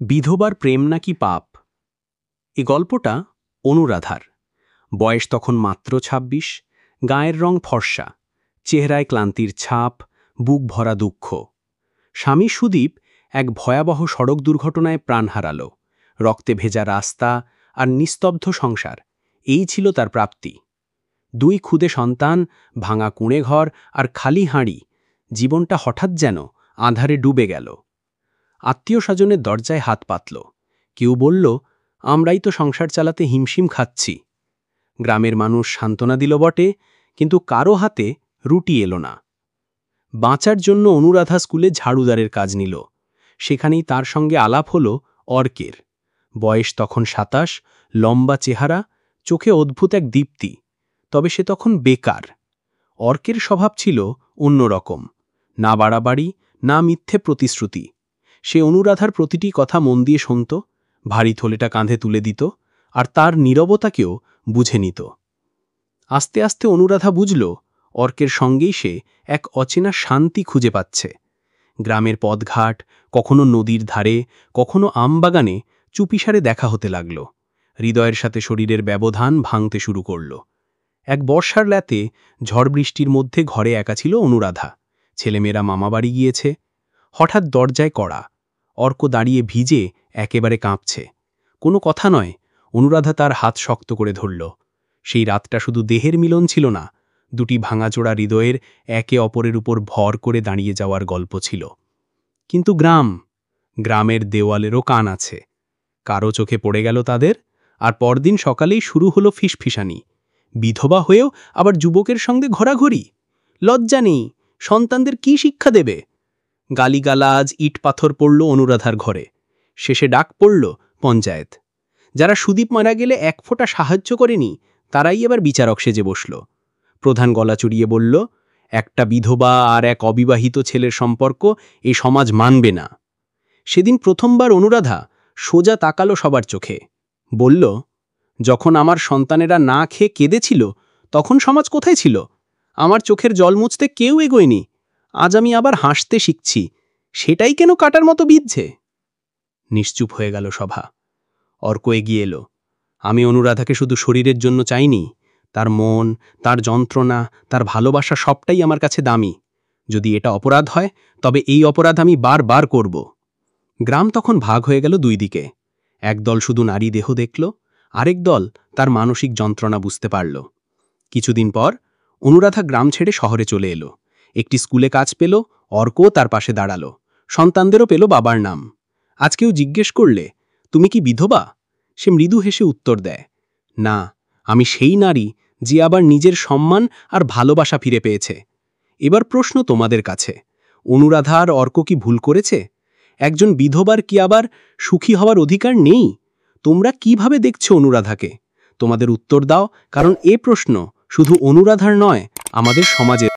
বিধবার প্রেম নাকি পাপ। এ গল্পটা অনুরাধার। বয়স তখন মাত্র ২৬, গায়ের রং ফর্সা, চেহারায় ক্লান্তির ছাপ, বুক ভরা দুঃখ। স্বামী সুদীপ এক ভয়াবহ সড়ক দুর্ঘটনায় প্রাণ হারাল। রক্তে ভেজা রাস্তা আর নিস্তব্ধ সংসার, এই ছিল তার প্রাপ্তি। 2 ক্ষুদে সন্তান, ভাঙা কুঁড়েঘর আর খালি হাঁড়ি, জীবনটা হঠাৎ যেন আঁধারে ডুবে গেল। আত্মীয় স্বজনের দরজায় হাত পাতল। কেউ বলল, আমরাই তো সংসার চালাতে হিমশিম খাচ্ছি। গ্রামের মানুষ সান্ত্বনা দিল বটে, কিন্তু কারো হাতে রুটি এলো না। বাঁচার জন্য অনুরাধা স্কুলে ঝাড়ুদারের কাজ নিল। সেখানেই তার সঙ্গে আলাপ হল অর্কের। বয়স তখন ২৭, লম্বা চেহারা, চোখে অদ্ভুত এক দীপ্তি। তবে সে তখন বেকার। অর্কের স্বভাব ছিল অন্যরকম, না বাড়াবাড়ি, না মিথ্যে প্রতিশ্রুতি। সে অনুরাধার প্রতিটি কথা মন দিয়ে শুনত, ভারী থলেটা কাঁধে তুলে দিত, আর তার নীরবতাকেও বুঝে নিত। আস্তে আস্তে অনুরাধা বুঝল, অর্কের সঙ্গেই সে এক অচেনা শান্তি খুঁজে পাচ্ছে। গ্রামের পথঘাট, কখনো নদীর ধারে, কখনো আমবাগানে চুপিসারে দেখা হতে লাগল। হৃদয়ের সাথে শরীরের ব্যবধান ভাঙতে শুরু করল। এক বর্ষার রাতে ঝড় বৃষ্টির মধ্যে ঘরে একা ছিল অনুরাধা। ছেলেমেয়েরা মামাবাড়ি গিয়েছে। হঠাৎ দরজায় কড়া। অর্ক দাঁড়িয়ে ভিজে একেবারে কাঁপছে। কোনো কথা নয়, অনুরাধা তার হাত শক্ত করে ধরল। সেই রাতটা শুধু দেহের মিলন ছিল না, 2টি ভাঙাচোরা হৃদয়ের একে অপরের উপর ভর করে দাঁড়িয়ে যাওয়ার গল্প ছিল। কিন্তু গ্রামের দেওয়ালেরও কান আছে। কারো চোখে পড়ে গেল তাদের, আর পরদিন সকালেই শুরু হলো ফিসফিসানি। বিধবা হয়েও আবার যুবকের সঙ্গে ঘোরাঘুরি। লজ্জা নেই, সন্তানদের কি শিক্ষা দেবে? গালিগালাজ, ইট পাথর পড়ল অনুরাধার ঘরে। শেষে ডাক পড়ল পঞ্চায়েত। যারা সুদীপ মারা গেলে 1 ফোঁটা সাহায্য করেনি, তারাই এবার বিচারক সেজে বসল। প্রধান গলা চড়িয়ে বলল, একটা বিধবা আর এক অবিবাহিত ছেলের সম্পর্ক এই সমাজ মানবে না। সেদিন প্রথমবার অনুরাধা সোজা তাকালো সবার চোখে। বলল, যখন আমার সন্তানেরা না খেয়ে কেঁদেছিল, তখন সমাজ কোথায় ছিল? আমার চোখের জল মুছতে কেউ এগোয়নি। আজ আমি আবার হাসতে শিখছি, সেটাই কেন কাটার মতো বিঁধছে? নিশ্চুপ হয়ে গেল সভা। অর্ক এগিয়ে এলো। আমি অনুরাধাকে শুধু শরীরের জন্য চাইনি, তার মন, তার যন্ত্রণা, তার ভালোবাসা সবটাই আমার কাছে দামি। যদি এটা অপরাধ হয়, তবে এই অপরাধ আমি বারবার করব। গ্রাম তখন ভাগ হয়ে গেল 2 দিকে। একদল শুধু নারী দেহ দেখল, আরেক দল তার মানসিক যন্ত্রণা বুঝতে পারল। কিছুদিন পর অনুরাধা গ্রাম ছেড়ে শহরে চলে এলো। একটি স্কুলে কাজ পেল, অর্কও তার পাশে দাঁড়ালো। সন্তানদেরও পেল বাবার নাম। আজ কেউ জিজ্ঞেস করলে, তুমি কি বিধবা? সে মৃদু হেসে উত্তর দেয়, না, আমি সেই নারী যে আবার নিজের সম্মান আর ভালোবাসা ফিরে পেয়েছে। এবার প্রশ্ন তোমাদের কাছে, অনুরাধা আর অর্ক কি ভুল করেছে? একজন বিধবার কি আবার সুখী হওয়ার অধিকার নেই? তোমরা কিভাবে দেখছো অনুরাধাকে? তোমাদের উত্তর দাও, কারণ এ প্রশ্ন শুধু অনুরাধার নয়, আমাদের সমাজের।